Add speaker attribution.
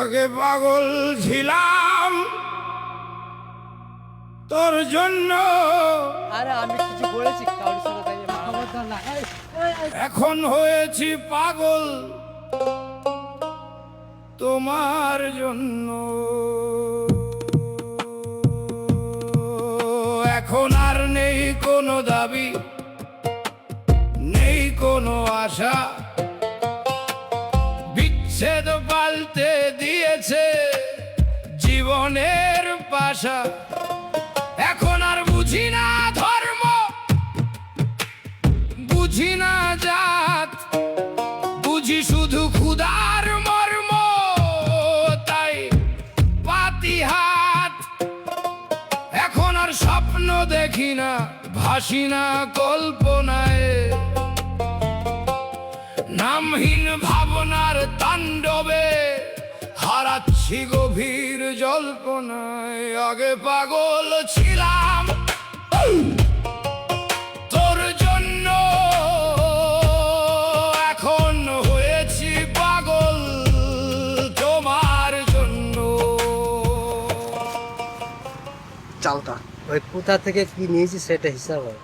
Speaker 1: আগে পাগল ছিলাম তোর জন্য,
Speaker 2: আরে আমি কিছু বলেছি কারোর সাথে দাঁড়িয়ে খবরদার না।
Speaker 1: এখন হয়েছি পাগল তোমার জন্য। এখন আর নেই কোনো দাবি, নেই কোনো আশা, বিচ্ছেদ পাল্টে দিয়েছে জীবনের পাশা। এখন আর বুঝি না ধর্ম, বুঝি না জাত, বুঝি শুধু ক্ষুধার মর্ম, তাই পাতি হাত। এখন আর স্বপ্ন দেখি না, ভাসি না কল্পনায়, নামহীন ভাবনার তাণ্ডবে হারাচ্ছি গভীর জল্পনায়। আগে পাগল ছিলাম তোর জন্য, এখন হয়েছি পাগল তোমার জন্য।
Speaker 2: চালটা ওই কোথা থেকে কি নিয়েছি সেটা হিসাব হয়।